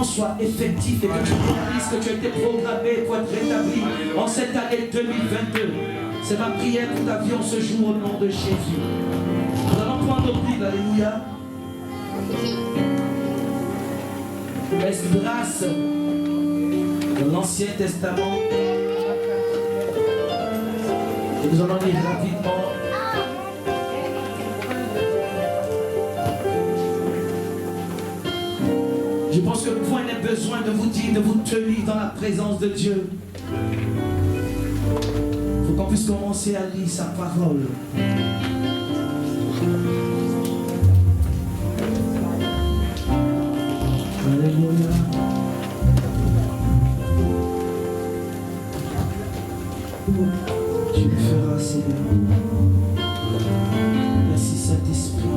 Soit effectif et que tu réalises que tu as été programmé pour être rétabli en cette année 2022. C'est ma prière pour ta vie en ce jour au nom de Jésus. Nous allons prendre nos Bibles, alléluia. Esdras, de l'Ancien Testament. Et nous allons lire rapidement. Je pense que point n'est besoin de vous dire, de vous tenir dans la présence de Dieu. Il faut qu'on puisse commencer à lire sa parole. Alléluia. Tu le feras, Seigneur. Merci, Saint-Esprit.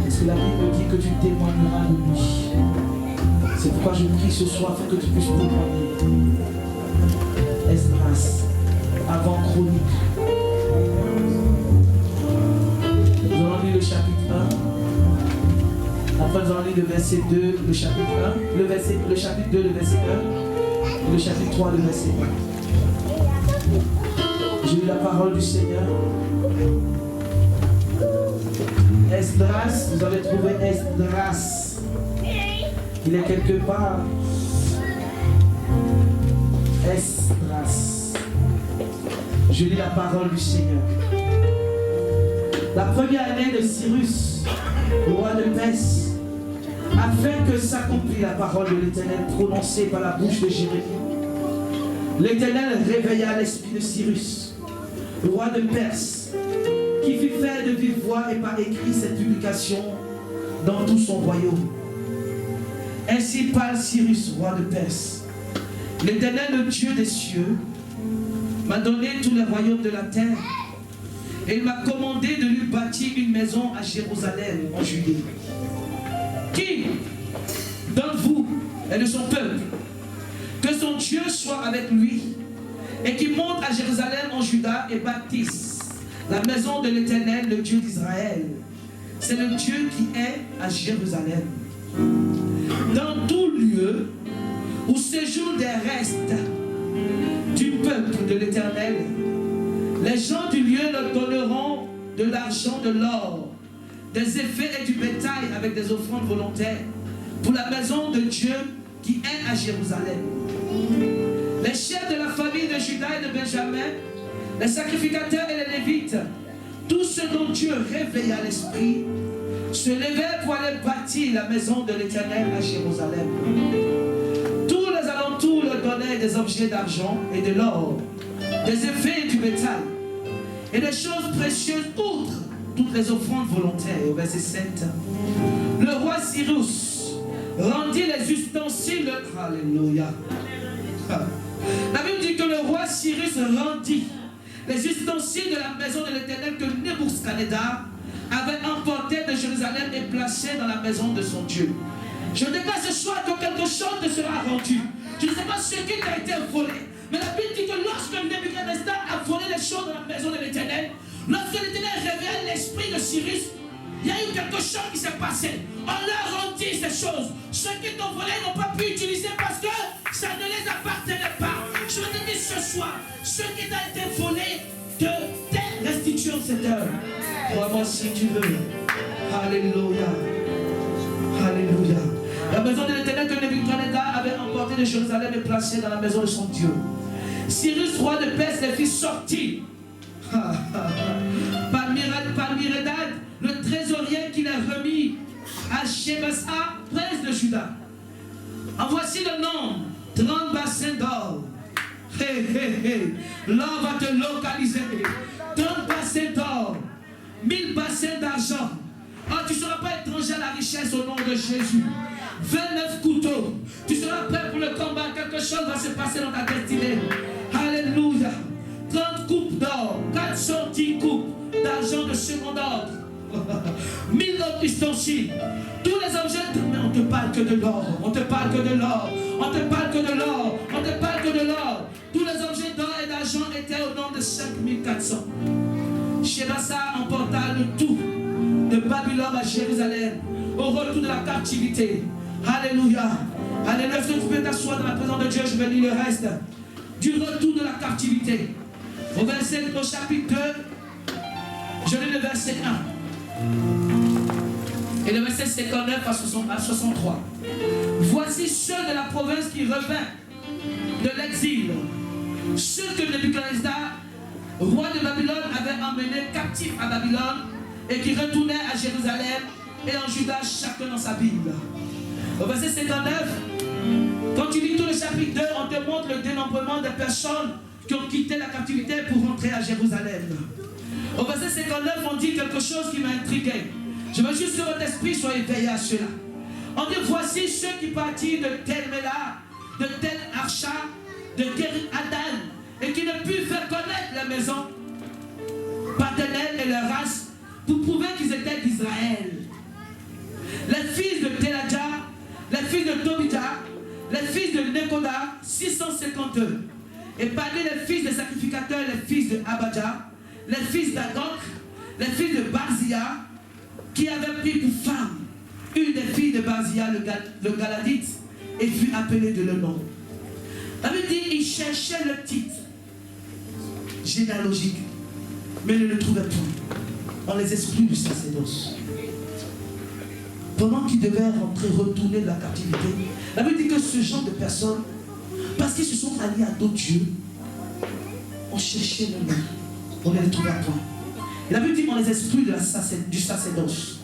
Parce que la Bible dit que tu témoigneras de lui. C'est pourquoi je prie ce soir afin que tu puisses témoigner. Esdras, avant Chronique. Nous allons lire le chapitre 1. Après, nous allons lire le verset 2, le chapitre 1. Le chapitre 2, le verset 1. Et le chapitre 3, le verset 1. J'ai lu la parole du Seigneur. Esdras, vous avez trouvé Esdras. Il est quelque part. Esdras. Je lis la parole du Seigneur. La première année de Cyrus, roi de Perse, afin que s'accomplisse la parole de l'Éternel prononcée par la bouche de Jérémie, l'Éternel réveilla l'esprit de Cyrus, roi de Perse, qui fit faire de vive voix et par écrit cette publication dans tout son royaume. Ainsi parle Cyrus, roi de Perse. L'Éternel, le Dieu des cieux, m'a donné tous les royaumes de la terre et il m'a commandé de lui bâtir une maison à Jérusalem, en Judée. Qui d'entre vous et de son peuple, que son Dieu soit avec lui et qui monte à Jérusalem en Juda et bâtisse la maison de l'Éternel, le Dieu d'Israël. C'est le Dieu qui est à Jérusalem. Dans tout lieu où séjournent des restes du peuple de l'Éternel, les gens du lieu leur donneront de l'argent, de l'or, des effets et du bétail avec des offrandes volontaires pour la maison de Dieu qui est à Jérusalem. Les chefs de la famille de Juda et de Benjamin, les sacrificateurs et les Lévites, tous ceux dont Dieu réveilla l'esprit, se levèrent pour aller bâtir la maison de l'Éternel à Jérusalem. Tous les alentours leur donnaient des objets d'argent et de l'or, des effets et du bétail, et des choses précieuses outre toutes les offrandes volontaires. Au verset 7, le roi Cyrus rendit les ustensiles. Alléluia. La Bible dit que le roi Cyrus rendit les ustensiles de la maison de l'Éternel que Nebuchadnezzar avait emporté de Jérusalem et placé dans la maison de son Dieu. Je déclare ce soir que quelque chose te sera rendu. Je ne sais pas ce qui t'a été volé, mais la Bible dit que lorsque Nebuchadnezzar a volé les choses dans la maison de l'Éternel, lorsque l'Éternel révèle l'esprit de Cyrus, il y a eu quelque chose qui s'est passé. On leur rendu ces choses. Ceux qui t'ont volé n'ont pas pu utiliser parce que ça ne les appartenait pas. Je te dis ce soir, ce qui t'a été volé, que t'es restitué en cette heure. Crois-moi si tu veux. Alléluia. Alléluia. La maison de l'Éternel que Nebuchadnezzar avait emportée de Jérusalem est placée dans la maison de son Dieu. Cyrus, roi de Perse, les fit sortir par Miredad, le trésorier qu'il a remis à Shebassa, prince de Juda. En voici le nombre, 30 bassins d'or. Hey, hey, hey. L'or va te localiser. 30 bassins d'or, 1000 bassins d'argent. Oh, tu ne seras pas étranger à la richesse au nom de Jésus. 29 couteaux. Tu seras prêt pour le combat. Quelque chose va se passer dans ta destinée. Alléluia. 30 coupes d'or, 410 coupes d'argent de second ordre. 1000 autres ustensiles. Tous les objets, mais on ne te parle que de l'or. On te parle que de l'or. On te parle que de l'or. On te parle que de l'or. Tous les objets d'or et d'argent étaient au nombre de 5400. Shebassa emporta le tout de Babylone à Jérusalem au retour de la captivité. Alléluia. Alléluia. Si tu peux t'asseoir dans la présence de Dieu, je vais lire le reste. Du retour de la captivité. Au chapitre 2, je lis le verset 1. Et le verset 59 à 63. Voici ceux de la province qui revinrent de l'exil, ceux que Nebuchadnezzar roi de Babylone, avait emmené captif à Babylone et qui retournait à Jérusalem et en Juda, chacun dans sa Bible. Au verset 59, quand tu lis tout le chapitre 2, on te montre le dénombrement des personnes qui ont quitté la captivité pour rentrer à Jérusalem. Au verset 59, on dit quelque chose qui m'a intrigué. Je veux juste que votre esprit soit éveillé à cela. On dit, voici ceux qui partirent de Tel Mela, de Tel Archa, de Tel Adan, et qui ne purent faire connaître la maison paternelle et leur race pour prouver qu'ils étaient d'Israël. Les fils de Teladja, les fils de Tobija, les fils de Nekoda, 652. Et parmi les fils des sacrificateurs, les fils de Abadja, les fils d'Agok, les fils de Barzia, qui avaient pris pour femme une des filles de Barzia, le Galadite, et fut appelée de leur nom. Ça veut dire qu'ils cherchaient le titre généalogique, mais ne le trouvaient pas. On les exclut du sacerdoce. Pendant qu'ils devaient retourner de la captivité, la Bible dit que ce genre de personnes, parce qu'ils se sont alliés à d'autres dieux, on cherchait le nom, on ne les trouvait pas. Et la Bible dit qu'on les exclut du sacerdoce.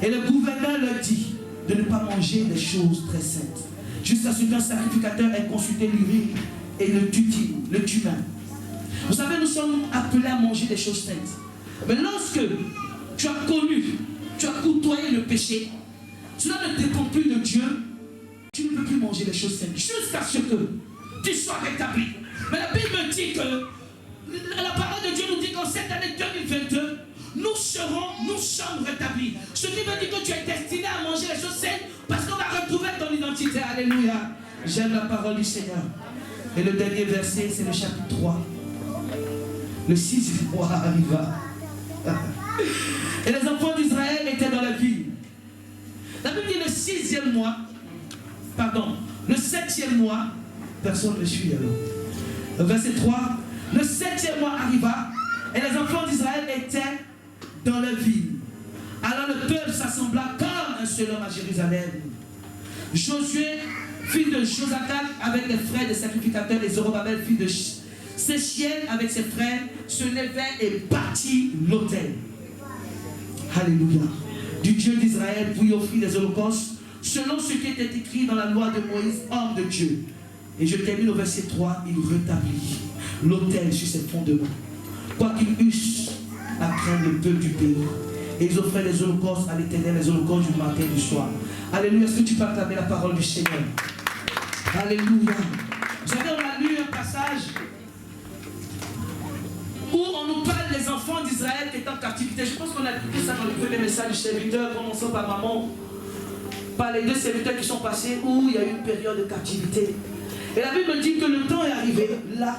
Et le gouverneur leur dit de ne pas manger des choses très saintes, jusqu'à ce qu'un sacrificateur ait consulté l'urine et le tumin. Vous savez, nous sommes appelés à manger des choses saintes. Mais lorsque tu as connu, tu as côtoyé le péché, cela ne dépend plus de Dieu, tu ne peux plus manger les choses saintes jusqu'à ce que tu sois rétabli. Mais la Bible me dit que la parole de Dieu nous dit qu'en cette année 2022, nous sommes rétablis. Ce qui veut dire que tu es destiné à manger les choses saintes parce qu'on va retrouver ton identité. Alléluia. J'aime la parole du Seigneur. Et le dernier verset, c'est le chapitre 3. Le 6e mois arriva. Et les enfants d'Israël étaient dans la ville. La Bible dit le 6e mois, pardon, le 7e mois, personne ne me suit alors. Verset 3, le 7e mois arriva et les enfants d'Israël étaient dans la ville. Alors le peuple s'assembla comme un seul homme à Jérusalem. Josué, fils de Josadak, avec les frères des sacrificateurs, et Zorobabel, fils de Séchiel, avec ses frères, se levait et bâtit l'autel. Alléluia. Du Dieu d'Israël pour y offrir des holocaustes, selon ce qui était écrit dans la loi de Moïse, homme de Dieu. Et je termine au verset 3, il rétablit l'autel sur ses fondements. Quoi qu'ils eussent à craindre le peuple du pays. Et ils offraient les holocaustes à l'Éternel, les holocaustes du matin et du soir. Alléluia. Est-ce que tu peux acclamer la parole du Seigneur? Alléluia. Vous savez, on a lu un passage où on nous parle des enfants d'Israël qui étaient en captivité. Je pense qu'on a écouté ça dans le premier message du serviteur, commençant par maman, par les deux serviteurs qui sont passés, où il y a eu une période de captivité. Et la Bible dit que le temps est arrivé, là,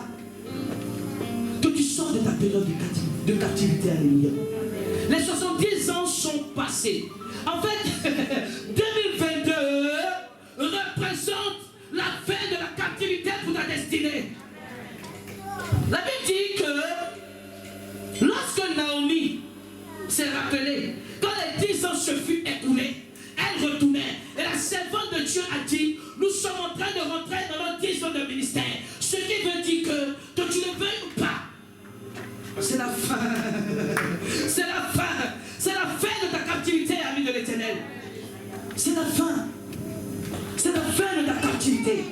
que tu sors de ta période de captivité. Alléluia. Les 70 ans sont passés. En fait, 2022 représente la fin de la captivité pour ta destinée. La Bible dit que lorsque Naomi s'est rappelée, quand les 10 ans se furent écoulés, elle retournait. Et la servante de Dieu a dit, nous sommes en train de rentrer dans nos 10 ans de ministère. Ce qui veut dire que tu le veuilles ou pas, c'est la fin. C'est la fin. C'est la fin de ta captivité, ami de l'Éternel. C'est la fin. C'est la fin de ta captivité.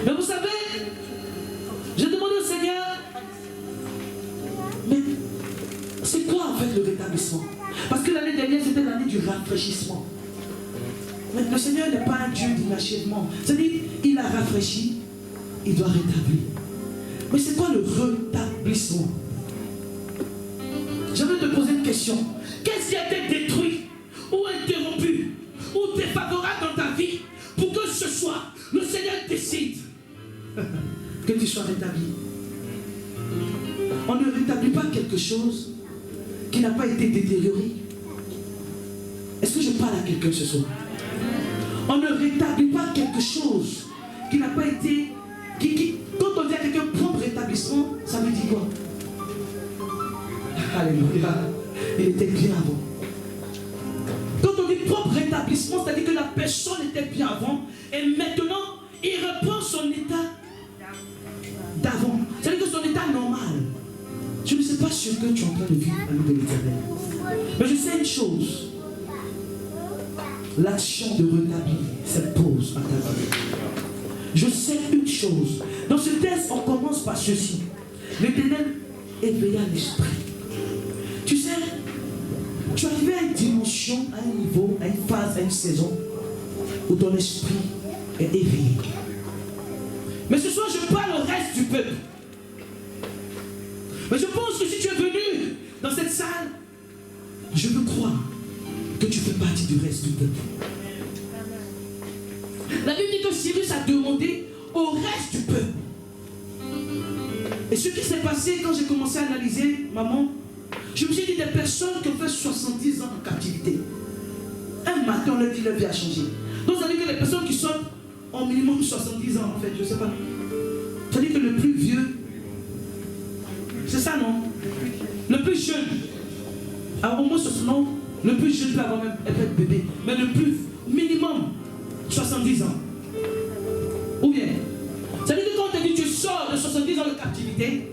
Mais vous savez, j'ai demandé au Seigneur, mais c'est quoi en fait le rétablissement? Parce que l'année dernière, c'était l'année du rafraîchissement. Mais le Seigneur n'est pas un Dieu d'inachèvement. C'est-à-dire, il a rafraîchi, il doit rétablir. Mais c'est quoi le rétablissement? Je veux te poser une question. Qu'est-ce qui a été détruit ou interrompu ou défavorable dans ta vie pour que ce soit le Seigneur décide que tu sois rétabli? On ne rétablit pas quelque chose qui n'a pas été détérioré. Est-ce que je parle à quelqu'un ce soir? On ne rétablit pas quelque chose qui n'a pas été... Quand on dit à quelqu'un propre rétablissement, ça veut dire quoi? Alléluia. Il était bien avant. Quand on dit propre rétablissement, c'est-à-dire que la personne était bien avant et maintenant il reprend son état d'avant. C'est-à-dire que son état sais pas ce que tu es en train de vivre, ami de l'Éternel. Mais je sais une chose. L'action de rétablir s'impose à ta vie. Je sais une chose. Dans ce texte, on commence par ceci. L'Éternel éveilla l'esprit. Tu sais, tu arrives à une dimension, à un niveau, à une phase, à une saison où ton esprit est éveillé. Mais ce soir, je parle au reste du peuple. Mais je pense que si tu es venu dans cette salle, je veux croire que tu fais partie du reste du peuple. La Bible dit que Cyrus a demandé au reste du peuple. Et ce qui s'est passé quand j'ai commencé à analyser, maman, je me suis dit des personnes qui ont fait 70 ans en captivité. Un matin, on leur dit leur vie a changé. Donc ça veut dire que les personnes qui sont en minimum 70 ans, en fait, je ne sais pas. Ça veut dire que le plus vieux, c'est ça, non? Le plus jeune, au moins 60 ans, le plus jeune peut avoir même être bébé. Mais le plus minimum, 70 ans. Ou bien, ça veut dire que quand on te dit tu sors de 70 ans de captivité,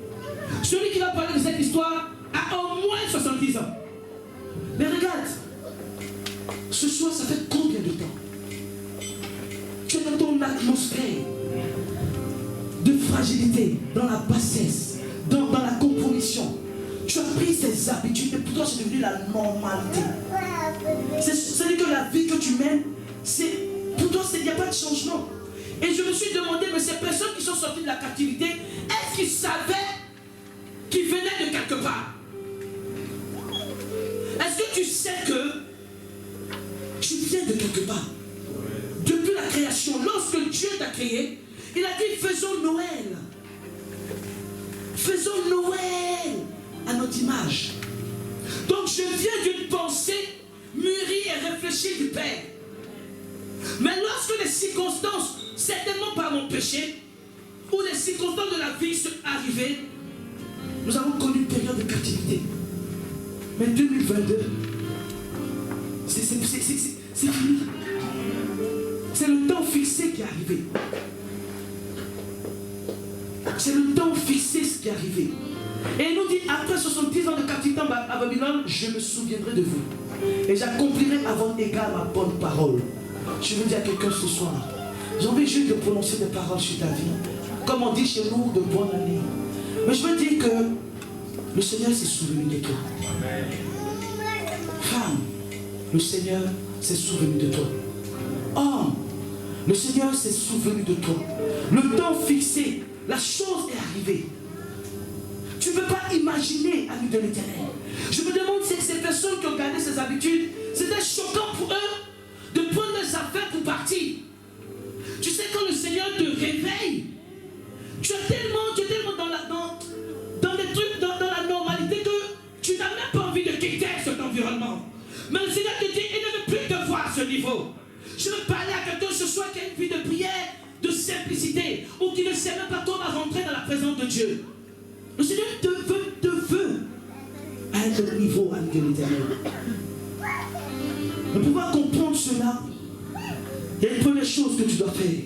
celui qui va parler de cette histoire a au moins 70 ans. Mais regarde, ce soir, ça fait combien de temps? Tu es dans ton atmosphère de fragilité, dans la bassesse, dans la compromission. Tu as pris ces habitudes et pour toi c'est devenu la normalité. C'est-à-dire que la vie que tu mènes, pour toi il n'y a pas de changement. Et je me suis demandé, mais ces personnes qui sont sorties de la captivité, est-ce qu'ils savaient qu'ils venaient de quelque part? Est-ce que tu sais que tu viens de quelque part? Depuis la création, lorsque Dieu t'a créé, il a dit faisons Noël. Faisons Noël à notre image. Donc je viens d'une pensée mûrie et réfléchie du Père. Mais lorsque les circonstances, certainement par mon péché, ou les circonstances de la vie sont arrivées, nous avons connu une période de captivité. Mais 2022, c'est fini. C'est le temps fixé qui est arrivé. C'est le temps fixé ce qui est arrivé. Et il nous dit, après 70 ans de captivité à Babylone, je me souviendrai de vous. Et j'accomplirai à votre égard ma bonne parole. Je veux dire à quelqu'un ce soir, j'ai envie juste de prononcer des paroles sur ta vie. Comme on dit chez nous, de bonne année. Mais je veux dire que le Seigneur s'est souvenu de toi. Femme, le Seigneur s'est souvenu de toi. Homme, le Seigneur s'est souvenu de toi. Le temps fixé, la chose est arrivée. Tu ne peux pas imaginer, ami de l'Éternel. Je me demande si ces personnes qui ont gardé ces habitudes, c'était choquant pour eux de prendre leurs affaires pour partir. Tu sais, quand le Seigneur te réveille, tu es tellement dans les trucs, dans la normalité que tu n'as même pas envie de quitter cet environnement. Mais le Seigneur te dit, il ne veut plus te voir à ce niveau. Je veux parler à quelqu'un ce soir qui a une vie de prière, de simplicité, ou qui ne sait même pas comment rentrer dans la présence de Dieu. Le Seigneur te veut à un niveau avec l'Éternel. Pour pouvoir comprendre cela, il y a une première chose que tu dois faire.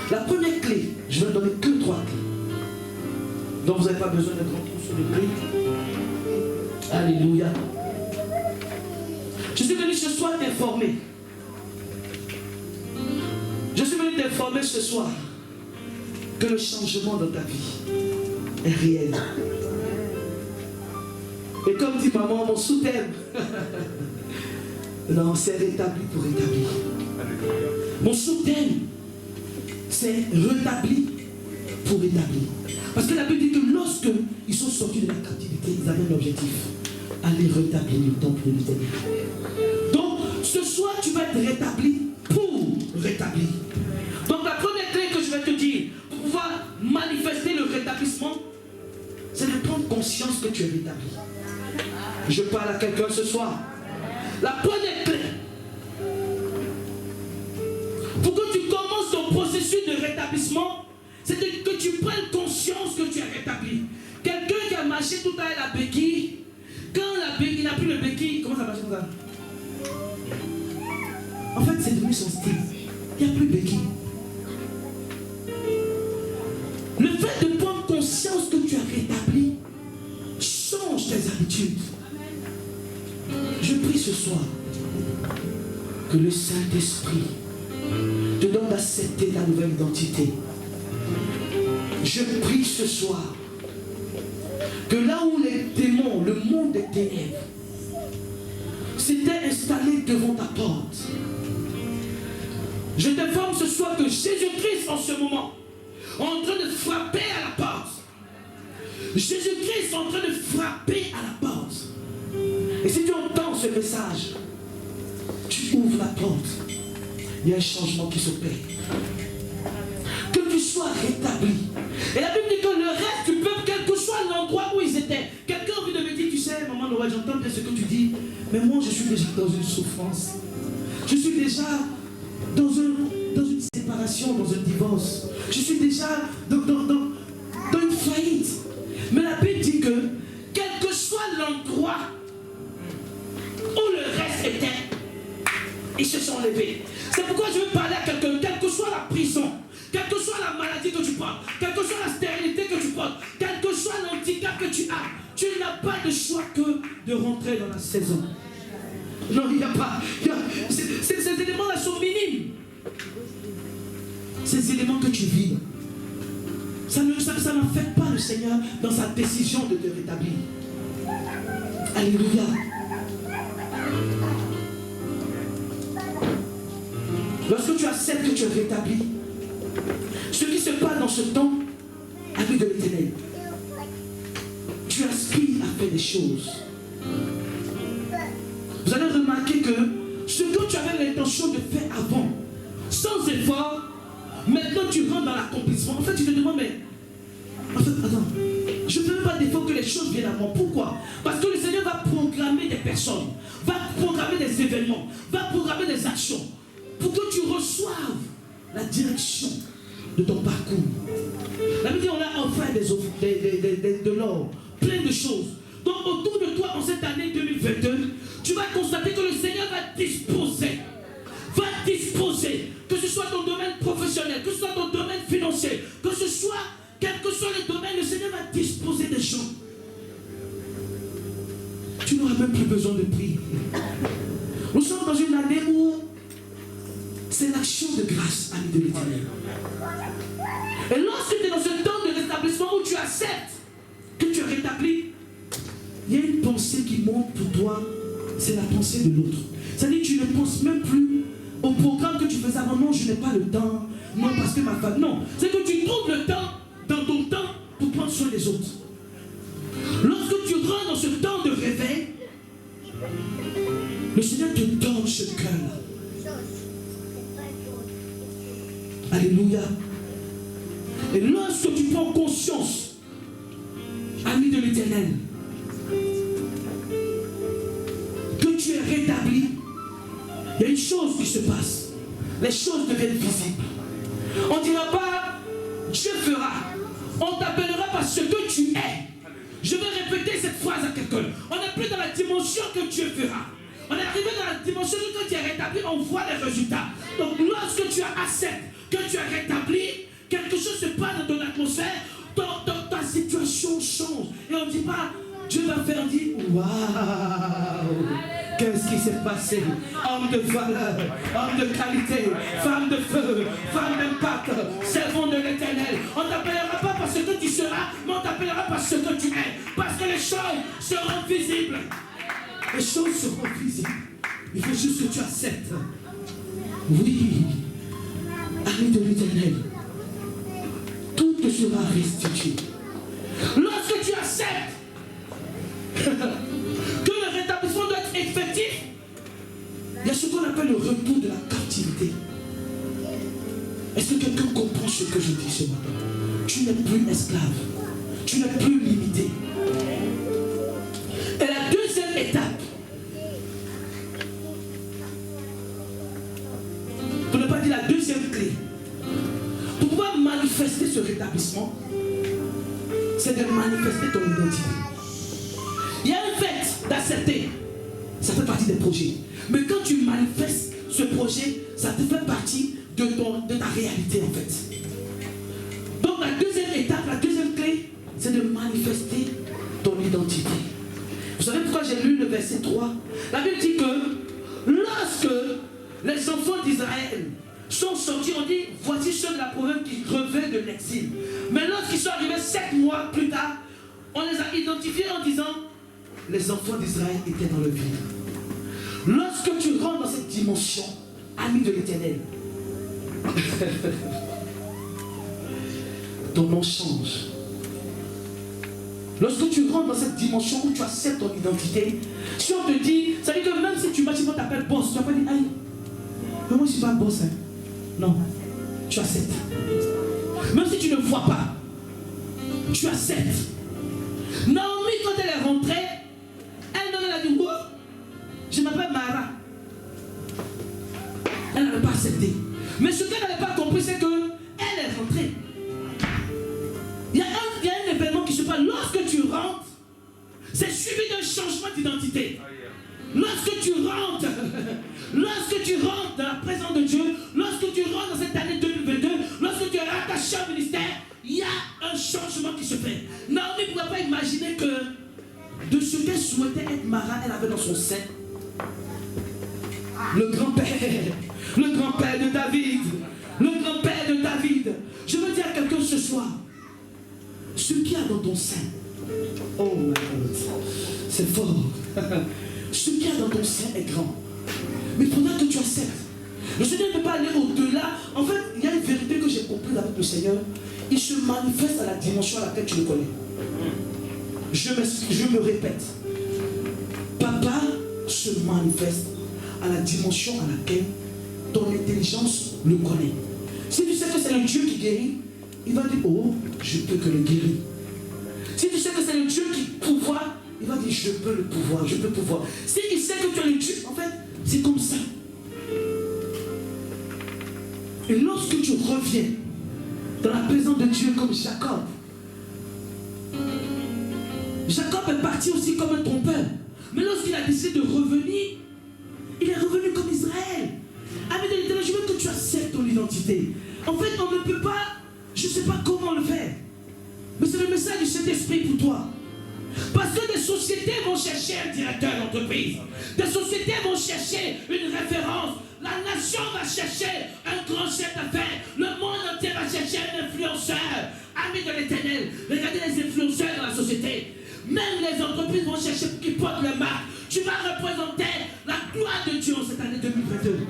La première clé, je vais ne donner que 3 clés. Donc vous n'avez pas besoin de grand tour sur les clés. Alléluia. Je suis venu ce soir t'informer. Je suis venu t'informer ce soir que le changement dans ta vie est réel. Et comme dit maman, mon sous-thème, non, c'est rétabli pour rétablir. Mon sous-thème, c'est rétabli pour rétablir. Parce que la Bible dit que lorsque ils sont sortis de la captivité, ils avaient un objectif. Aller rétablir le temple de l'Éternel. Donc, ce soir, tu vas être rétabli pour rétablir. Donc, la première clé que je vais te dire, pour pouvoir manifester le rétablissement, c'est de prendre conscience que tu es rétabli. Je parle à quelqu'un ce soir. La première clé, pour que tu commences ton processus de rétablissement, c'est que tu prennes conscience que tu es rétabli. Quelqu'un qui a marché tout à l'heure la béquille, quand la béquille n'a plus le béquille, comment ça marche comme ça? En fait, c'est devenu son style. Il n'y a plus de béquille. Le fait de prendre conscience que tu as rétabli, change tes habitudes. Je prie ce soir que le Saint-Esprit te donne d'accepter ta nouvelle identité. Je prie ce soir que là où les démons, le monde des ténèbres, s'étaient installés devant ta porte, je t'informe ce soir que Jésus-Christ en ce moment est en train de frapper à la porte. Jésus-Christ est en train de frapper à la porte. Et si tu entends ce message, tu ouvres la porte. Il y a un changement qui s'opère. Que tu sois rétabli. Et la Bible dit que le reste du peuple, quel que soit l'endroit où ils étaient, quelqu'un a envie de me dire, tu sais, maman Noël, j'entends bien ce que tu dis, mais moi je suis déjà dans une souffrance. Je suis déjà dans une séparation, dans un divorce. Je suis déjà dans une faillite. Mais la Bible dit que, quel que soit l'endroit où le reste était, ils se sont levés. C'est pourquoi je veux parler à quelqu'un, quelle que soit la prison, quelle que soit la maladie que tu portes, quelle que soit la stérilité que tu portes, quel que soit l'handicap que tu n'as pas de choix que de rentrer dans la saison. Non, il n'y a pas. Ces éléments-là sont minimes. Ces éléments que tu vis, ça n'affecte pas le Seigneur dans sa décision de te rétablir. Alléluia. Lorsque tu acceptes que tu es rétabli, ce qui se passe dans ce temps, ami de l'Éternel, tu aspires à faire des choses. Vous allez remarquer que ce que tu avais l'intention de faire avant, sans effort, maintenant tu rentres dans l'accomplissement. En fait, tu te demandes, mais en fait, attends, je ne fais même pas d'effort que les choses viennent à moi. Pourquoi? Parce que le Seigneur va programmer des personnes, va programmer des événements, va programmer des actions pour que tu reçoives la direction de ton parcours. La Bible dit, on a offert de l'or, plein de choses. Donc autour de toi, en cette année 2022, tu vas constater que le Seigneur va disposer, que ce soit ton domaine professionnel, que ce soit ton domaine financier, que ce soit, quel que soit le domaine, le Seigneur va disposer des gens. Tu n'auras même plus besoin de prier. Nous sommes dans une année où c'est l'action de grâce, ami de l'Éternel. Et lorsque tu es dans ce temps de rétablissement où tu acceptes que tu es rétabli, il y a une pensée qui monte pour toi, c'est la pensée de l'autre. C'est-à-dire que tu ne penses même plus au programme que tu faisais avant. Non, je n'ai pas le temps. Non, parce que ma femme. Non, c'est que tu trouves le temps dans ton temps pour prendre soin des autres. Lorsque tu rentres dans ce temps de réveil, le Seigneur te donne ce cœur-là. Alléluia. Et lorsque tu prends conscience, ami de l'Éternel, que tu es rétabli, il y a une chose qui se passe. Les choses deviennent visibles. On ne dira pas Dieu fera. On t'appellera par ce que tu es. Je vais répéter cette phrase à quelqu'un. On n'est plus dans la dimension que Dieu fera. On est arrivé dans la dimension où quand tu es rétabli, on voit les résultats. Donc lorsque tu acceptes que tu es rétabli, quelque chose se passe dans ton atmosphère, ta situation change. Et on ne dit pas, Dieu va faire, on dit, waouh, qu'est-ce qui s'est passé? Homme de valeur, homme de qualité, femme de feu, femme d'impact, servant de l'Éternel. On ne t'appellera pas parce que tu seras, mais on t'appellera parce que tu es. Parce que les choses seront visibles. Les choses seront visibles. Il faut juste que tu acceptes. Oui, ami de l'Éternel, tout te sera restitué. Lorsque tu acceptes que le rétablissement doit être effectif, il y a ce qu'on appelle le retour de la captivité. Est-ce que quelqu'un comprend ce que je dis ce matin? Tu n'es plus esclave, tu n'es plus limité. Et la deuxième étape, pour ne pas dire la deuxième clé, pour pouvoir manifester ce rétablissement, c'est de manifester ton identité. Il y a un fait d'accepter, ça fait partie des projets. Mais quand tu manifestes ce projet, ça te fait partie de ta réalité en fait. Donc la deuxième étape, la deuxième clé, manifester ton identité. Vous savez pourquoi j'ai lu le verset 3? La Bible dit que lorsque les enfants d'Israël sont sortis, on dit, voici ceux de la province qui reviennent de l'exil. Mais lorsqu'ils sont arrivés 7 mois plus tard, on les a identifiés en disant, les enfants d'Israël étaient dans le vide. Lorsque tu rentres dans cette dimension, ami de l'Éternel, ton nom change. Lorsque tu rentres dans cette dimension où tu acceptes ton identité, si on te dit, ça veut dire que même si tu t'appelles boss, tu vas pas dire, aïe, mais moi je ne suis pas boss. Hein. Non, tu acceptes. Même si tu ne vois pas, tu acceptes. Naomi, quand elle est rentrée, elle a dit, oh, je m'appelle Mara. Elle n'avait pas accepté. Mais ce qu'elle n'avait pas compris, c'est qu'elle est rentrée. Il y a un événement qui se passe. Lorsque tu rentres, c'est suivi d'un changement d'identité. Lorsque tu rentres dans la présence de Dieu, lorsque tu rentres dans cette année 2022, lorsque tu es rattaché au ministère, il y a un changement qui se fait. Naomi ne pouvait pas imaginer que de ce qu'elle souhaitait être Mara, elle avait dans son sein le grand-père de David, le grand-père de David. Je veux dire à quelqu'un ce soir, ce qu'il y a dans ton sein, oh my God, c'est fort. Ce qu'il y a dans ton sein est grand. Mais il faudra que tu acceptes. Le Seigneur ne peut pas aller au-delà. En fait, il y a une vérité que j'ai comprise avec le Seigneur. Il se manifeste à la dimension à laquelle tu le connais. Je me répète. Papa se manifeste à la dimension à laquelle ton intelligence le connaît. Si tu sais que c'est le Dieu qui guérit, il va dire, oh, je peux que le guérir. Si tu sais que c'est le Dieu qui pouvoir, il va dire, je peux le pouvoir, je peux pouvoir. Si il sait que tu es le Dieu, en fait, c'est comme ça. Et lorsque tu reviens dans la présence de Dieu comme Jacob, Jacob est parti aussi comme un trompeur. Mais lorsqu'il a décidé de revenir, il est revenu comme Israël. Ami de l'Éternel, je veux que tu acceptes ton identité. En fait, on ne peut pas, je ne sais pas comment le faire. Mais c'est le message du Saint-Esprit pour toi. Parce que des sociétés vont chercher un directeur d'entreprise. Des sociétés vont chercher une référence. La nation va chercher un grand chef d'affaires. Le monde entier va chercher un influenceur. Ami de l'Éternel, regardez les influenceurs dans la société. Même les entreprises vont chercher pour qu'ils portent le marque. Tu vas représenter la gloire de Dieu en cette année 2022.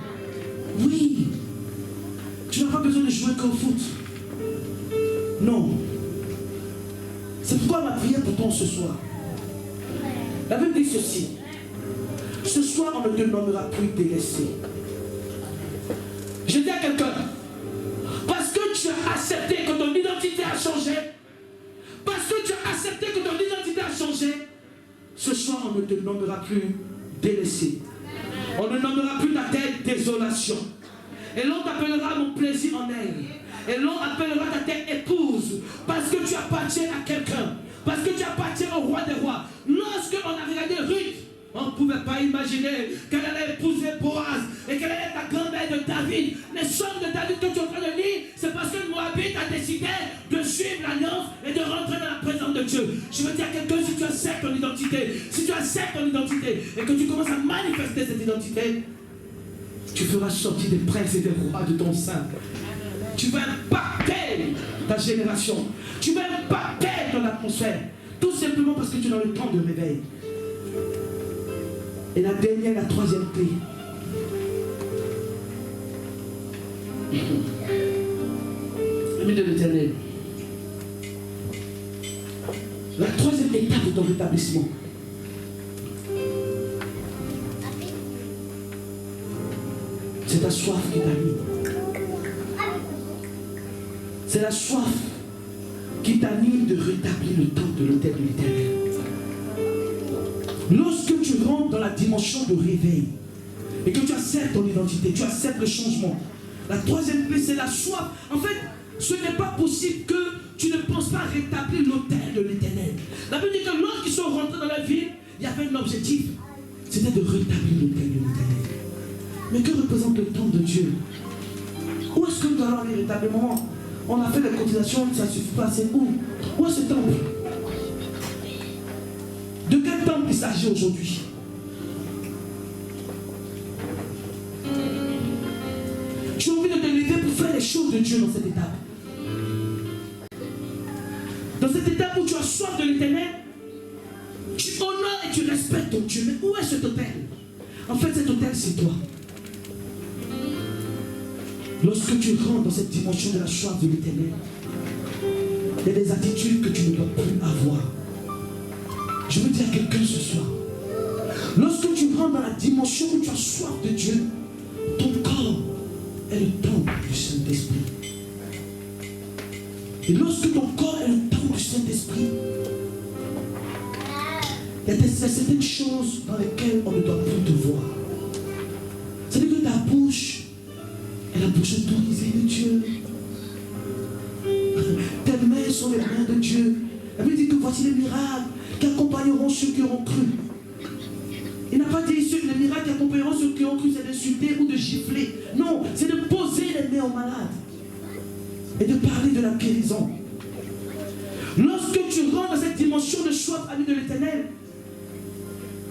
Oui. Tu n'as pas besoin de jouer qu'au foot. Non. C'est pourquoi ma prière pour toi ce soir. La Bible dit ceci. Ce soir, on ne te nommera plus délaissé. Je dis à quelqu'un, parce que tu as accepté que ton identité a changé, parce que tu as accepté que ton identité a changé, ce soir, on ne te nommera plus délaissé. On ne nommera plus ta tête désolation. Et l'on t'appellera mon plaisir en elle. Et l'on appellera ta tête épouse. Parce que tu appartiens à quelqu'un. Parce que tu appartiens au roi des rois. Lorsque on a regardé Ruth, on ne pouvait pas imaginer qu'elle allait épouser Boaz et qu'elle allait être la grand-mère de David. Les sommes de David que tu es en train de lire, c'est parce que Moabite a décidé de suivre l'alliance et de rentrer dans la présence de Dieu. Je veux dire à quelqu'un, si tu acceptes ton identité, si tu acceptes ton identité et que tu commences à manifester cette identité, tu feras sortir des princes et des rois de ton sein. Tu vas impacter ta génération. Tu vas impacter ton atmosphère. Tout simplement parce que tu es dans le temps de réveil. Et la dernière, la troisième clé. Ami de l'Éternel. La troisième étape de ton rétablissement. C'est la soif qui t'anime. C'est la soif qui t'anime de rétablir le temple de l'autel de l'Éternel. Lorsque tu rentres dans la dimension de réveil et que tu acceptes ton identité, tu acceptes le changement, la troisième clé, c'est la soif. En fait, ce n'est pas possible que tu ne penses pas rétablir l'autel de l'Éternel. La Bible dit que lorsqu'ils sont rentrés dans la ville, il y avait un objectif, c'était de rétablir l'autel de l'Éternel. Mais que représente le temple de Dieu? Où est-ce que nous allons aller véritablement? On a fait les cotisations, ça ne suffit pas, c'est où? Où est ce temple? De quel temple il s'agit aujourd'hui? Tu as envie de te lever pour faire les choses de Dieu dans cette étape. Dans cette étape où tu as soif de l'éternel, tu honores et tu respectes ton Dieu. Mais où est cet autel? En fait, cet autel, c'est toi. Lorsque tu rentres dans cette dimension de la soif de l'éternel, il y a des attitudes que tu ne dois plus avoir. Je veux dire à quelqu'un ce soir. Lorsque tu rentres dans la dimension où tu as soif de Dieu, ton corps est le temple du Saint-Esprit. Et lorsque ton corps est le temple du Saint-Esprit, il y a certaines choses dans lesquelles on ne doit plus te voir. C'est-à-dire que ta bouche est la bouche autorisée de Dieu. Tes mains sont les mains de Dieu. La Bible dit que voici les miracles qui accompagneront ceux qui auront cru. Il n'a pas dit les miracles qui accompagneront ceux qui ont cru, c'est d'insulter ou de gifler. Non, c'est de poser les mains aux malades et de parler de la guérison. Lorsque tu rentres dans cette dimension de soif ami de l'éternel,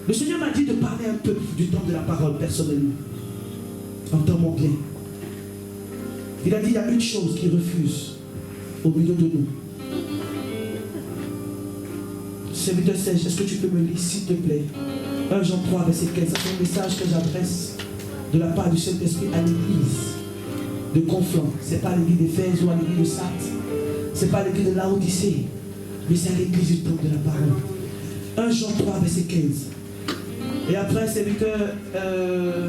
le Seigneur m'a dit de parler un peu du temps de la parole personnellement. Entends-moi bien. Il a dit il y a une chose qu'il refuse au milieu de nous. Serviteur Serge, est-ce que tu peux me lire s'il te plaît 1 Jean 3, verset 15. C'est un message que j'adresse de la part du Saint-Esprit à l'église de Conflans. Ce n'est pas l'église d'Éphèse ou à l'église de Sarthe. Ce n'est pas l'église de Laodicée. Mais c'est à l'église du temple de la parole. 1 Jean 3, verset 15. Et après, serviteur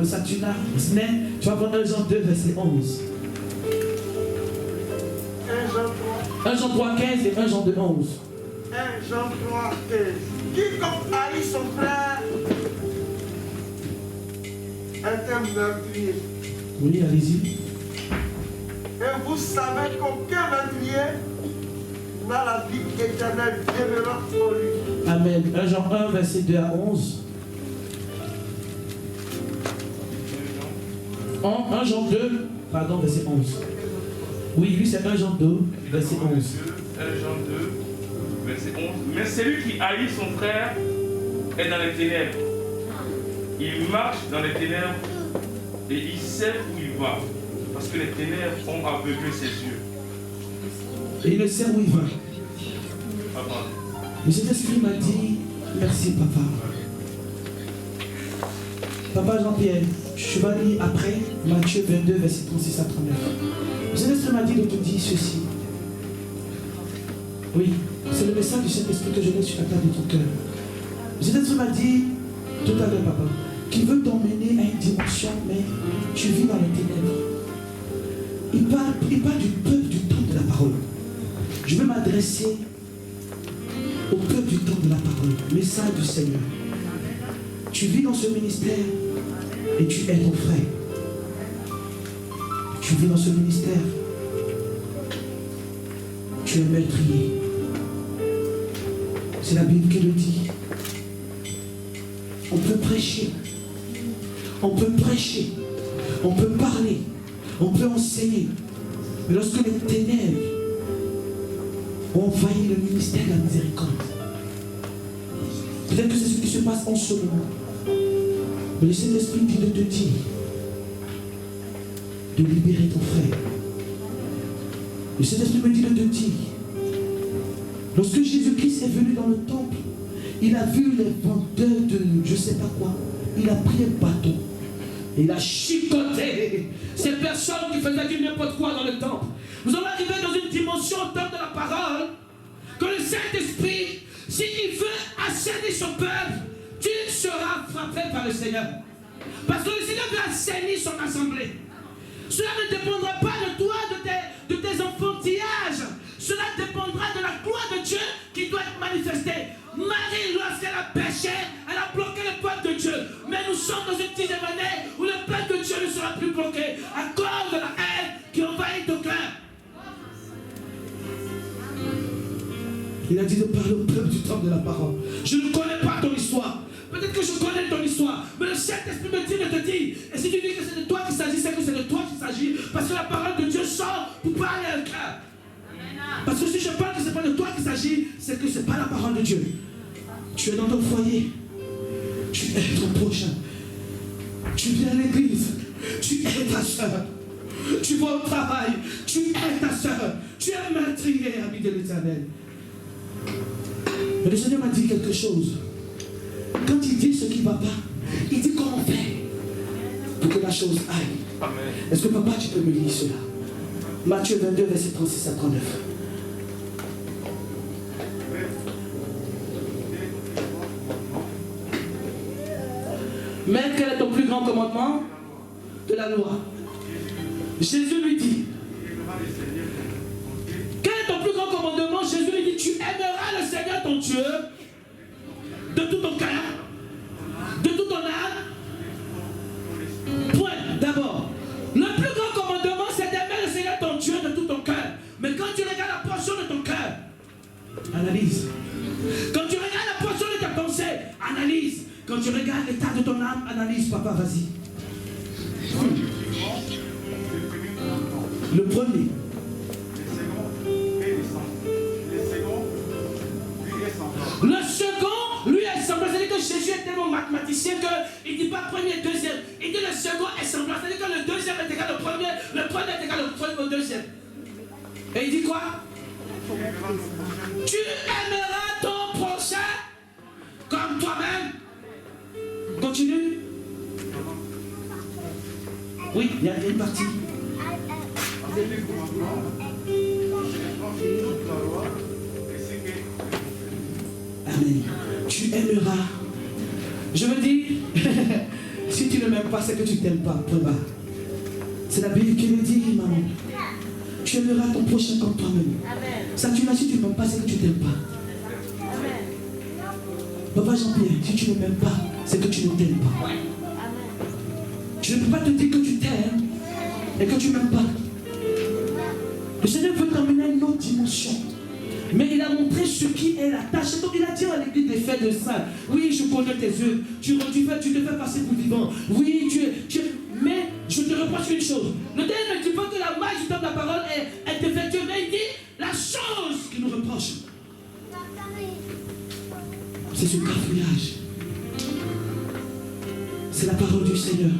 Satuna, tu vas prendre 1 Jean 2, verset 11. 1 Jean 3, 15 et 1 Jean 2, 11. 1 Jean 3, 15. Quiconque haït son frère est un meurtrier. Oui, allez-y. Et vous savez qu'aucun meurtrier n'a la vie éternelle demeurant pour lui. Amen. 1 Jean 1, verset 2 à 11. 1 Jean 2, pardon, verset 11. Oui, lui c'est 1 Jean 2, verset 11. 1 Jean 2, verset 11. Mais celui qui haït son frère est dans les ténèbres. Il marche dans les ténèbres et il sait où il va. Parce que les ténèbres ont aveuglé ses yeux. Et il ne sait où il va. Papa. Le Saint-Esprit m'a dit, merci papa. Papa Jean-Pierre, je vais lire après Matthieu 22, verset 36 à 39. Le Saint-Esprit m'a dit de te dire ceci. Oui, c'est le message du Saint-Esprit que je mets sur la table de ton cœur. Le Saint-Esprit m'a dit tout à l'heure, papa, qu'il veut t'emmener à une dimension, mais tu vis dans les ténèbres. Il parle du peuple du temple de la parole. Je veux m'adresser au peuple du temple de la parole. Message du Seigneur. Tu vis dans ce ministère et tu es ton frère. Tu vis dans ce ministère. Tu es meurtrier. C'est la Bible qui le dit. On peut prêcher. On peut prêcher. On peut parler. On peut enseigner. Mais lorsque les ténèbres ont envahi le ministère de la miséricorde, peut-être que c'est ce qui se passe en ce moment. Mais le Saint-Esprit dit de te dire de libérer ton frère. Le Saint-Esprit me dit de te dire, lorsque Jésus-Christ est venu dans le temple, il a vu les vendeurs de je ne sais pas quoi. Il a pris un bâton. Et il a chicoté ces personnes qui faisaient du n'importe quoi dans le temple. Nous allons arriver dans une dimension au temple de la parole que le Saint-Esprit, s'il veut assainir son peuple, tu seras frappé par le Seigneur. Parce que le Seigneur veut assainir son assemblée. Cela ne dépendra pas de toi, de tes enfantillages. Cela dépendra de la gloire de Dieu qui doit être manifestée. Marie, lorsqu'elle a péché, elle a bloqué le peuple de Dieu. Mais nous sommes dans une 10e année où le peuple de Dieu ne sera plus bloqué à cause de la haine qui envahit ton cœur. Il a dit de parler au peuple du temple de la parole. Je ne connais pas ton histoire. Peut-être que je connais ton histoire. Mais le Saint-Esprit me dit de te dire. Et si tu dis que c'est de toi qu'il s'agit, c'est que c'est de toi qu'il s'agit. Parce que la parole de Dieu sort pour parler à un cœur. Parce que si je parle que ce n'est pas de toi qu'il s'agit, c'est que ce n'est pas la parole de Dieu. Tu es dans ton foyer. Tu es ton prochain. Tu viens à l'église. Tu es ta soeur. Tu vas au travail. Tu es ta soeur. Tu es meurtrier, ami de l'Éternel. Mais le Seigneur m'a dit quelque chose. Quand il dit ce qui ne va pas, il dit comment on fait pour que la chose aille. Est-ce que papa, tu peux me lire cela? Matthieu 22, verset 36 à 39. Mais quel est ton plus grand commandement de la loi? Jésus lui dit, quel est ton plus grand commandement? Jésus lui dit, tu aimeras le Seigneur ton Dieu de tout ton cœur, de toute ton âme. Point. D'abord, le plus grand commandement, c'est d'aimer le Seigneur ton Dieu de tout ton cœur. Mais quand tu regardes la portion de ton cœur, analyse. Quand tu regardes la portion de ta pensée, analyse. Quand tu regardes l'état de ton âme, analyse, papa, vas-y. Le premier. Le second, lui est semblant. C'est-à-dire que Jésus est tellement mathématicien qu'il ne dit pas premier, deuxième. Il dit le second est semblant. C'est-à-dire que le deuxième est égal au premier est égal au deuxième. Et il dit quoi? Tu aimeras ton prochain comme toi-même. Continue. Oui, il y a une partie. Amen. Tu aimeras. Je me dis, si tu ne m'aimes pas, c'est que tu ne t'aimes pas. C'est la Bible qui me dit, maman. Tu aimeras ton prochain comme toi-même. Ça, tu l'as, si tu ne m'aimes pas, c'est que tu ne t'aimes pas. Papa Jean-Pierre, si tu ne m'aimes pas, c'est que tu ne t'aimes pas. Je ne peux pas te dire que tu t'aimes et que tu ne m'aimes pas. Le Seigneur veut t'emmener à une autre dimension. Mais il a montré ce qui est la tâche. Donc il a dit à l'église des faits de saints, oui, je connais tes œuvres, tu te fais passer pour vivant. Oui, mais je te reproche une chose. Le dernier ne dit pas que la magie du temps de la parole est défectueuse, mais il dit la chose qu'il nous reproche. C'est ce cafouillage. C'est la parole du Seigneur.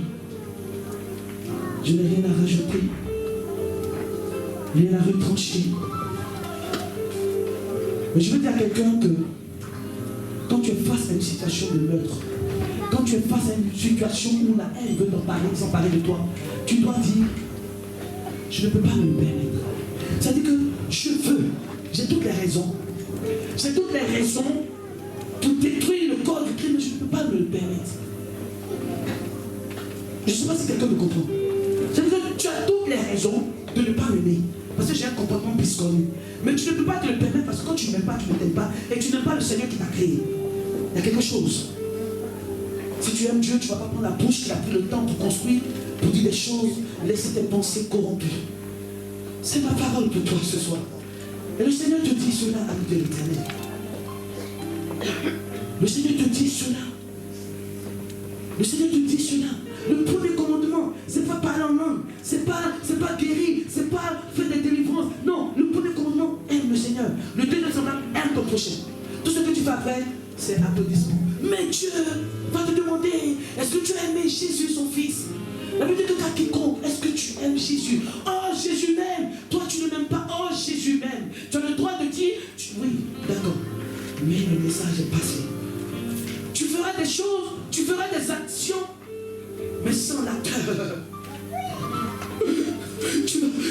Je n'ai rien à rajouter, rien à retrancher. Mais je veux dire à quelqu'un que quand tu es face à une situation de meurtre, quand tu es face à une situation où la haine veut s'emparer de toi, tu dois dire, je ne peux pas me le permettre. C'est-à-dire que j'ai toutes les raisons. J'ai toutes les raisons pour détruire le corps du crime, mais je ne peux pas me le permettre. Je ne sais pas si quelqu'un me comprend. C'est-à-dire que tu as toutes les raisons de ne pas m'aimer. Parce que j'ai un comportement pisconnu. Mais tu ne peux pas te le permettre parce que quand tu ne m'aimes pas, tu ne t'aimes pas. Et tu n'aimes pas le Seigneur qui t'a créé. Il y a quelque chose. Si tu aimes Dieu, tu ne vas pas prendre la bouche qui a pris le temps pour construire, pour dire des choses, laisser tes pensées corrompues. C'est ma parole pour toi ce soir. Et le Seigneur te dit cela, ami de l'Éternel. Le Seigneur te dit cela. Le Seigneur te dit cela. Le premier commandement, c'est pas parler en langue, c'est pas guérir, c'est pas faire des délivrances. Non, le premier commandement, aime le Seigneur. Le deuxième commandement, aime ton prochain. Tout ce que tu vas faire, c'est applaudissement. Mais Dieu va te demander, est-ce que tu as aimé Jésus, son fils? La Bible dit que quiconque, est-ce que tu aimes Jésus? Oh, Jésus m'aime. Toi, tu ne m'aimes pas. Oh, Jésus m'aime. Tu as le droit de dire, oui, d'accord. Mais le message est passé. Tu feras des choses, tu feras des actions, mais sans la cœur.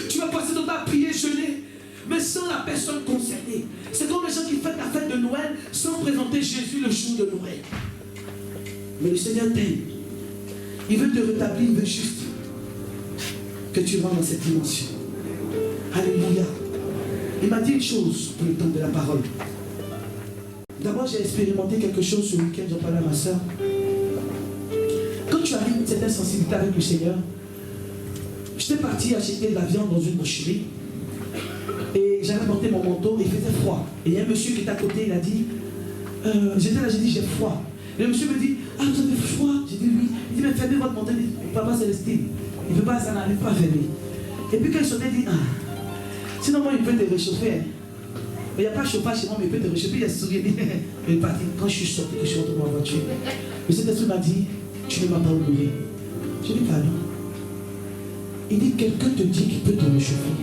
Tu vas passer ton temps à prier, jeûner, mais sans la personne concernée. C'est comme les gens qui fêtent la fête de Noël sans présenter Jésus le jour de Noël. Mais le Seigneur t'aime. Il veut te rétablir, il veut juste que tu rentres dans cette dimension. Alléluia. Il m'a dit une chose pour le temps de la parole. D'abord, j'ai expérimenté quelque chose ce week-end, j'en parlais à ma soeur. Quand tu arrives à une certaine sensibilité avec le Seigneur, j'étais parti acheter de la viande dans une boucherie et j'avais porté mon manteau et il faisait froid. Et il y a un monsieur qui était à côté, il a dit, j'étais là, j'ai dit j'ai froid. Et le monsieur me dit, ah vous avez froid? J'ai dit oui. Il dit mais fermez votre manteau. Il dit, papa Célestine, il ne peut pas, ça n'arrive pas à fermer. Et puis quand il sortait, il dit, ah, sinon moi il peut te réchauffer. Hein. il n'y a pas de chauffage chez moi, mais il peut te réchauffer. Il a souri. Il est parti. Quand je suis sorti, que je suis rentré dans ma voiture, le Saint-Esprit m'a dit, tu ne m'as pas honoré. Je dis, pardon. Il dit, quelqu'un te dit qu'il peut te réchauffer.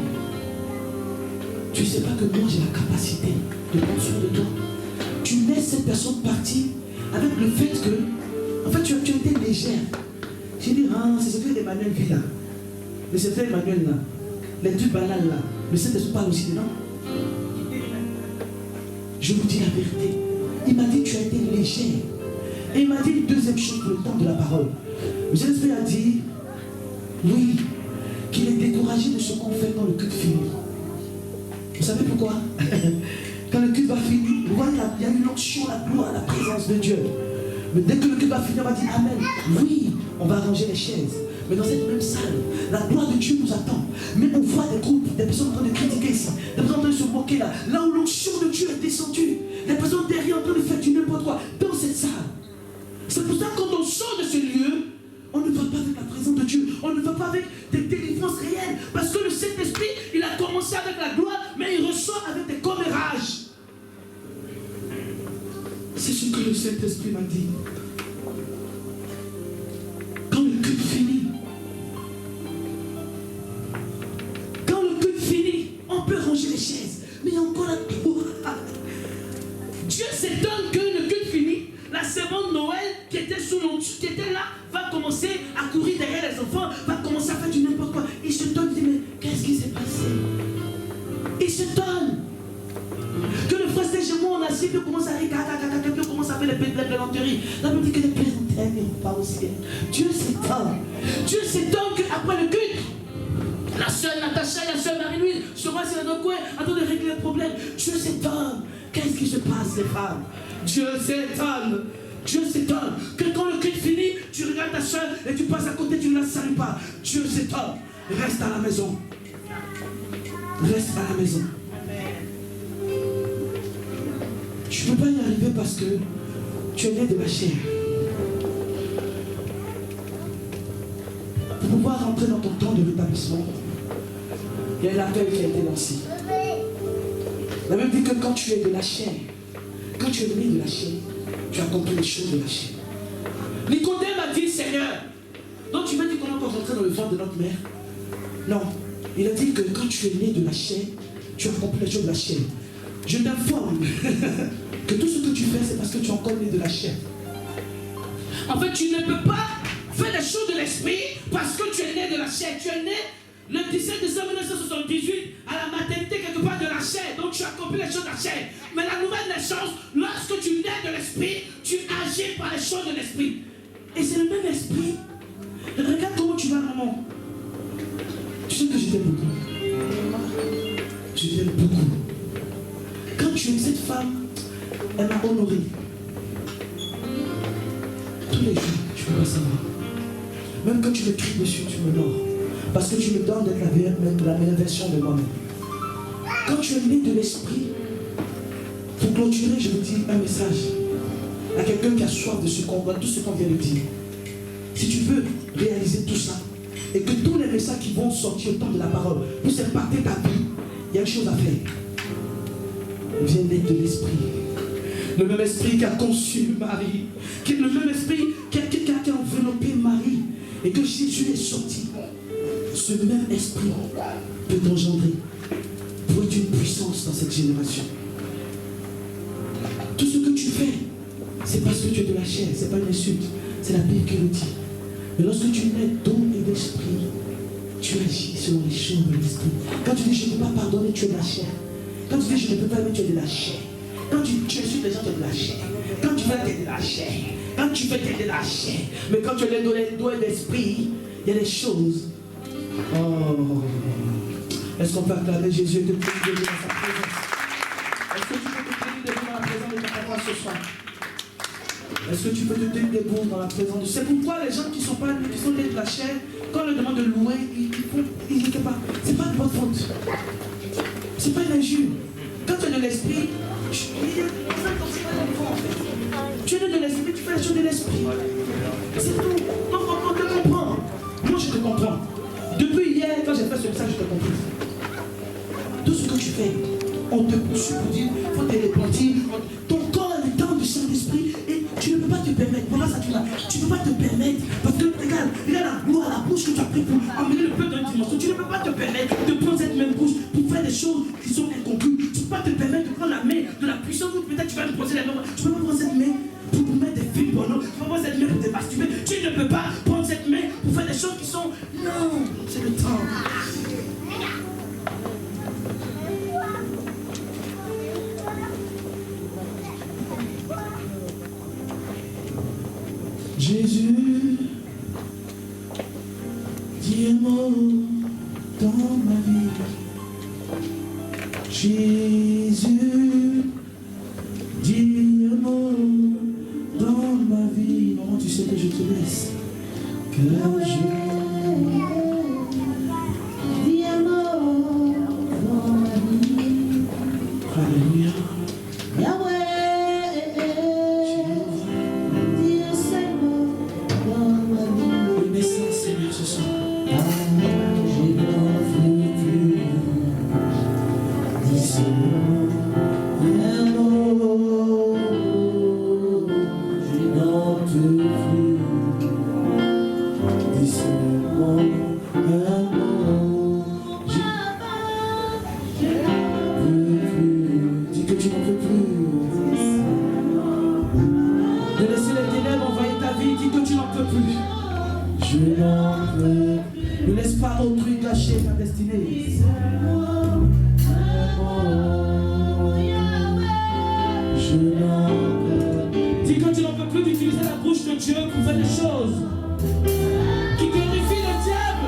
Tu ne sais pas que moi j'ai la capacité de prendre soin de toi. Tu laisses cette personne partir avec le fait que, en fait, tu as été légère. J'ai dit, ah, c'est ce que Emmanuel vit là. Le secret Emmanuel là. Les deux banales là. Le Saint-Esprit parle aussi dedans. Je vous dis la vérité. Il m'a dit, tu as été légère. Et il m'a dit une deuxième chose pour le temps de la parole. Le Saint-Esprit a dit, oui, qu'il est découragé de ce qu'on fait quand le culte finit. Vous savez pourquoi? Quand le culte va finir, vous voyez, il y a une onction, la gloire, la présence de Dieu. Mais dès que le culte va finir, on va dire Amen. Oui, on va ranger les chaises. Mais dans cette même salle, la gloire de Dieu nous attend. Mais on voit des groupes, des personnes en train de critiquer ici, des personnes en train de se moquer là. Là où l'onction de Dieu est descendue, des personnes derrière en train de faire du n'importe quoi dans cette salle. C'est pour ça que quand on sort de ce lieu, on ne va pas avec la présence de Dieu. On ne va pas avec des délivrances réelles. Parce que le Saint-Esprit, il a commencé avec la gloire, mais il ressort avec des commérages. C'est ce que le Saint-Esprit m'a dit. Quand le culte finit, on peut ranger les chaises, mais il y a encore la gloire. Dieu s'étonne que le culte finit, la servante Noël qui était sous l'onction, qui était là, va commencer à courir derrière les enfants, va commencer à faire du n'importe quoi. Il s'étonne, il dit, mais qu'est-ce qui s'est passé? Il s'étonne que le frère Saint-Gémon, on a assis, puis commence à ricaner, puis on commence à faire les plaisanteries. La Bible dit que les plaisanteries ne pas au ciel. Dieu s'étonne. Dieu s'étonne qu'après le culte, la soeur Natacha et la soeur Marie-Louise seront assis dans le coin en train de régler le problème. Dieu s'étonne. Qu'est-ce qui se passe, les femmes? Dieu s'étonne. Dieu s'étonne que quand le culte finit, tu regardes ta soeur et tu passes à côté, tu ne la salues pas. Dieu s'étonne. Reste à la maison. Reste à la maison. Tu ne peux pas y arriver parce que tu es né de la chair. Pour pouvoir rentrer dans ton temps de rétablissement, il y a un appel qui a été lancé. La Bible dit que quand tu es de la chair, quand tu es né de la chair, tu accomplis les choses de la chair. Nicodème a dit, Seigneur, donc tu veux dire qu'on peut rentrer dans le ventre de notre mère? Non. Il a dit que quand tu es né de la chair, tu accomplis les choses de la chair. Je t'informe que tout ce que tu fais, c'est parce que tu es encore né de la chair. En fait, tu ne peux pas faire les choses de l'esprit parce que tu es né de la chair. Tu es né le 17 décembre 1978 à la maternité quelque part de la chair. Donc tu accomplis les choses de la chair. Mais la nouvelle naissance, lorsque tu nais de l'esprit, tu agis par les choses de l'esprit. Et c'est le même esprit. Regarde comment tu vas, maman. Tu sais que je t'aime beaucoup. Je t'aime beaucoup. Quand tu es cette femme, elle m'a honoré. Tous les jours, tu peux pas savoir. Même quand tu me cries dessus, tu me dors. Parce que tu me donnes d'être la meilleure version de moi-même. Quand tu es né de l'esprit, pour clôturer, je vous dis un message à quelqu'un qui a soif de ce qu'on voit, tout ce qu'on vient de dire. Si tu veux réaliser tout ça, et que tous les messages qui vont sortir au temps de la parole puissent impacter ta vie, il y a une chose à faire. Viens naître de l'esprit. Le même esprit qui a conçu Marie, le même esprit qui a enveloppé Marie, et que Jésus est sorti. Ce même esprit peut t'engendrer pour être une puissance dans cette génération. Tout ce que tu fais, c'est parce que tu es de la chair, c'est pas une insulte, c'est la Bible qui le dit. Mais lorsque tu nais d'eau et d'esprit, tu agis selon les choses de l'esprit. Quand tu dis je ne peux pas pardonner, tu es de la chair. Quand tu dis je ne peux pas aimer, tu es de la chair. Quand tu insultes les gens, tu es de la chair. Quand tu fais, tu es de la chair. Quand tu fais, tu es de la chair. Mais quand tu es d'eau et d'esprit, il y a des choses. Oh. Est-ce qu'on peut acclamer Jésus et te prier de dans sa présence? Est-ce que tu peux te tenir debout dans la présence de ton papa ce soir? Est-ce que tu peux te tenir debout dans la présence de... C'est pourquoi les gens qui sont nés de la chair, quand on leur demande de louer, ils ne font pas. C'est pas de votre faute. C'est pas une injure. Quand tu es de l'esprit, tu es de l'esprit, tu fais les choses de l'esprit. C'est tout. On te comprend. Moi, je te comprends. Depuis hier, quand j'ai fait ce message, je te comprends. Tout ce que tu fais, on te poursuivre, il faut te repentir. Ton corps est le temps du Saint-Esprit et tu ne peux pas te permettre. Pendant ça, tu ne peux pas te permettre. Parce que regarde la gloire, la bouche que tu as pris pour emmener le peuple dans une dimension. Tu ne peux pas te permettre de prendre cette même bouche pour faire des choses qui sont inconclues. Tu ne peux pas te permettre de prendre la main de la puissance où peut-être tu vas me poser la main. Tu ne peux pas prendre cette main pour mettre des films porno. Tu ne peux pas prendre cette main pour te masturber. Tu ne peux pas prendre cette main pour faire des choses qui sont... Non, c'est le temps. Jésus, dis un mot dans ma vie. Jésus, dis un mot dans ma vie. Maman, tu sais que je te laisse. Que je... Dis un mot dans ma vie. Alléluia. Yahweh. Seigneur, ce soir. Dis que tu n'en peux plus. De laisser les ténèbres envahir ta vie, dis que tu n'en peux plus. Je n'en veux. Ne laisse pas autrui gâcher ta destinée. Je n'en veux. Dis que tu n'en peux plus d'utiliser la bouche de Dieu pour faire des choses qui glorifient le diable.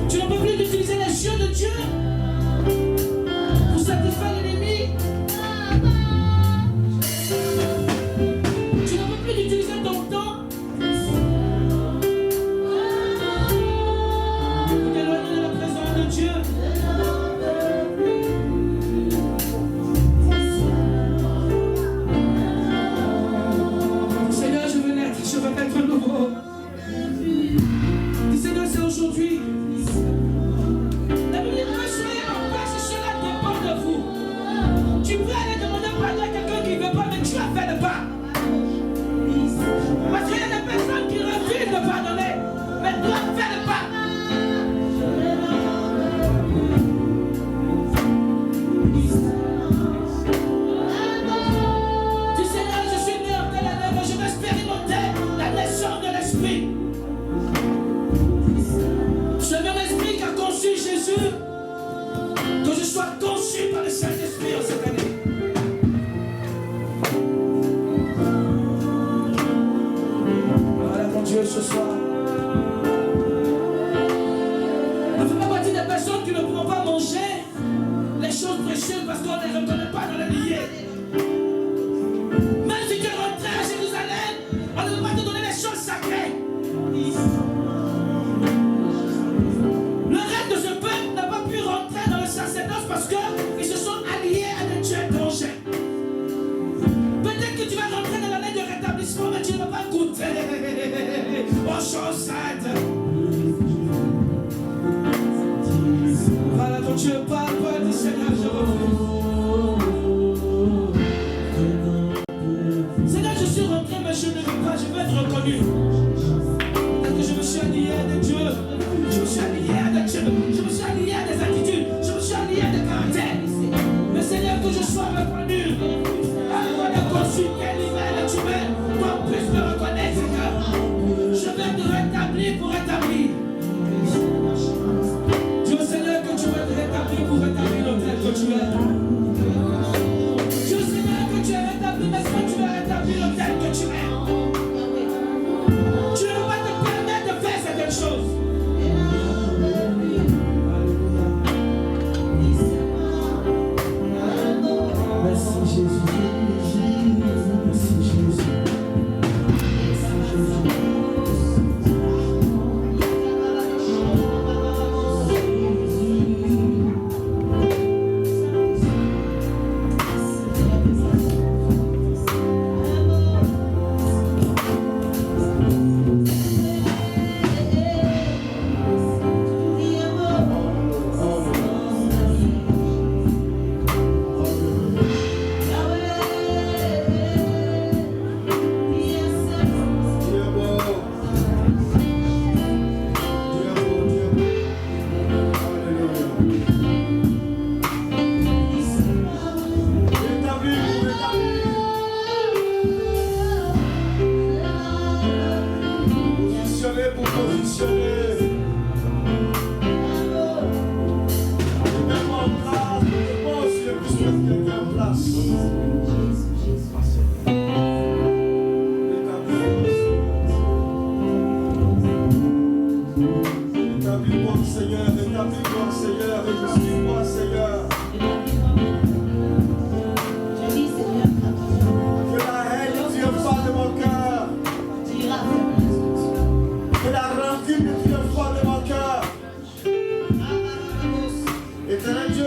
Tu n'en peux plus d'utiliser les yeux de Dieu pour satisfaire l'ennemi. D'utiliser ton temps pour t'éloigner de la présence de Dieu. Seigneur, je veux naître nouveau. Dis Seigneur, c'est aujourd'hui. La Bible dit, soyez en paix si cela dépend de vous. Tu peux aller demander pardon à quelqu'un qui ne veut pas, mais tu as fait le pas. Parce qu'il y a des personnes qui refusent de pardonner, mais doivent faire le pas. Dis Seigneur, je suis né en telle année, mais je vais expérimenter la naissance de l'Esprit. Ce même Esprit qui a conçu Jésus, que je sois conçu par le Saint-Esprit en cette année. Dieu ce soir. Ne fais pas partie des personnes qui ne pourront pas manger les choses précieuses parce qu'on ne les reconnaît pas dans les liés. Même si tu es rentré à Jérusalem, on ne peut pas te donner les choses sacrées. Le reste de ce peuple n'a pas pu rentrer dans le sacerdoce parce qu'ils se sont alliés à des dieux étrangers. Peut-être que tu vas rentrer dans l'année de rétablissement, mais tu ne vas pas goûter aux choses saintes. Voilà, donc Dieu parle, dis Seigneur, je refuse. Seigneur, je suis rentré, mais je ne veux pas, je veux être reconnu. Peut-être que je me suis allié à des dieux, je me suis allié à des dieux, je me suis allié à des attitudes, je me suis allié à des caractères. Mais Seigneur, que je sois reconnu. Avant de consulter l'hiver et tu veux qu'on puisse me reconnaître, Seigneur. Je vais te rétablir pour rétablir. Dieu Seigneur, que tu vas te rétablir pour rétablir.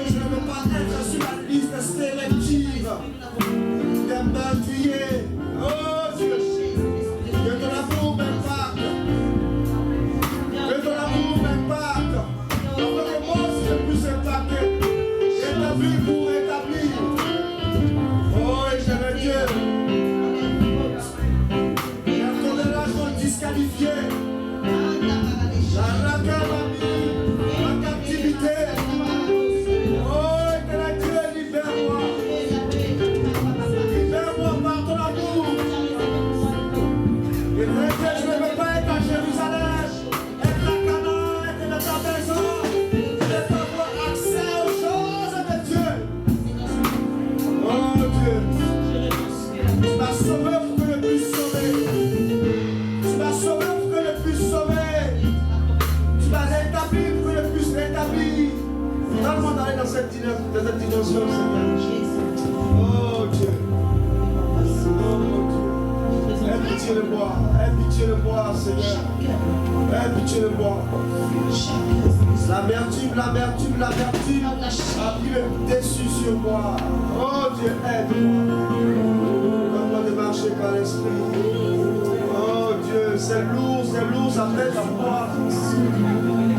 je ne veux pas être sur la liste sélective des meurtriers. Oh Dieu, que ton amour m'impacte. Que ton amour m'impacte. Afin que moi aussi je puisse impacter. Établir pour établir. Oh éternel Dieu. La condamnation disqualifiée. La raquette m'a mis en captivité. Oh éternel Dieu, libère-moi. Libère-moi par ton amour. Éternel Dieu, je ne veux pas être à Jérusalem, être à Canaan, être dans ta maison. Je veux avoir accès aux choses de Dieu. Oh Dieu, tu m'as sauvé pour que je puisse sauver. Tu m'as sauvé pour que je puisse sauver. Tu m'as rétabli pour que je puisse rétablir. Donne-moi d'aller dans cette dimension, Seigneur. Oh Dieu. Aie pitié de moi, aie pitié de moi, Seigneur. Aie pitié de moi. L'amertume a pris le dessus sur moi. Oh Dieu, aide-moi. Donne-moi de marcher par l'esprit. Oh Dieu, c'est lourd, ça pèse à moi.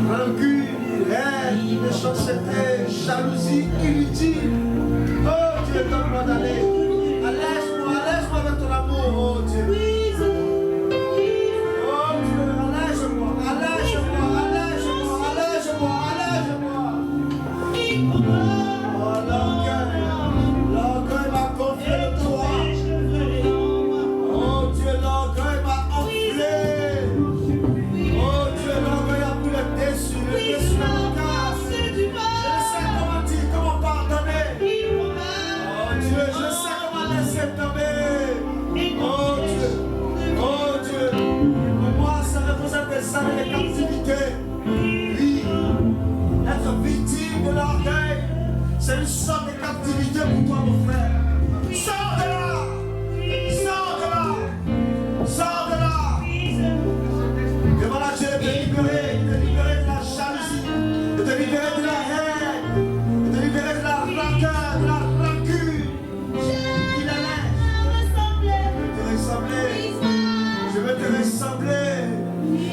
Rancune, haine, méchanceté, jalousie inutile. Oh Dieu, donne-moi d'aller. Allège-moi avec ton amour, oh Dieu. Oh Dieu, allège-moi. Oh l'orgueil m'a gonflé le toit. Oh Dieu, l'orgueil m'a enflé. Oh Dieu, l'orgueil a pris le dessus de mon cœur. Je ne sais comment dire, comment pardonner. Oh Dieu, je ne sais comment laisser tomber. Oh Dieu, pour moi ça représente des années de captivité. Oui, être victime de l'orgueil, c'est une sorte de captivité pour toi mon frère. Sors de là. Et voilà, Dieu te libérer de la jalousie, de te libérer de la haine, de te libérer de la rancœur, de la rancune. Il allait. Je veux te ressembler.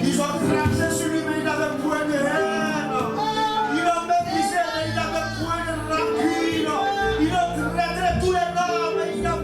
Ils ont craché sur lui, mais il avait point de haine. Ils l'ont méprisé, mais il avait point de rancune. Ils ont traité tous les noms, mais il n'a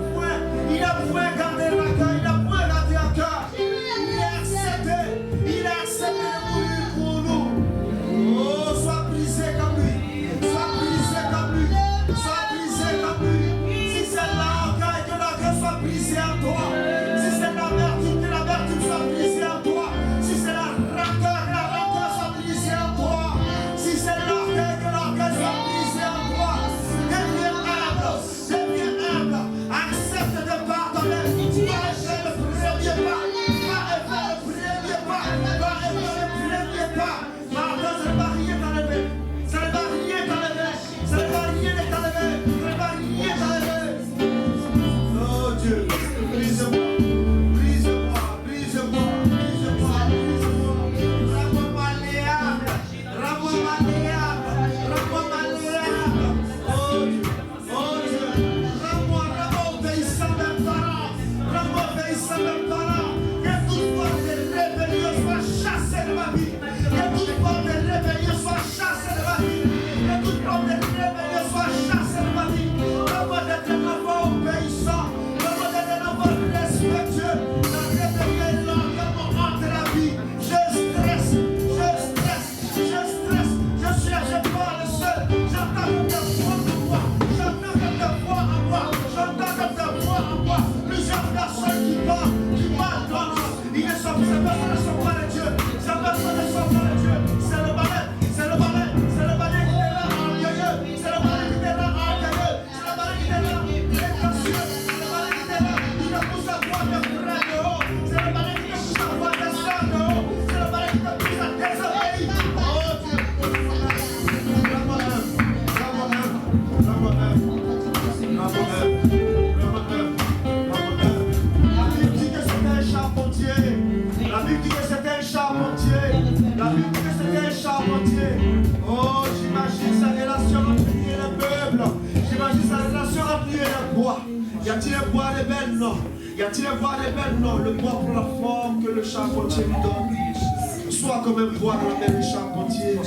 parmi les bois? Y a-t-il un bois de belles noms? Y a-t-il un bois de belles noms? Le bois pour la forme que le charpentier lui donne. Sois comme un bois dans la main du charpentier.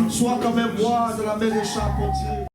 Sois comme un bois dans la main du charpentier.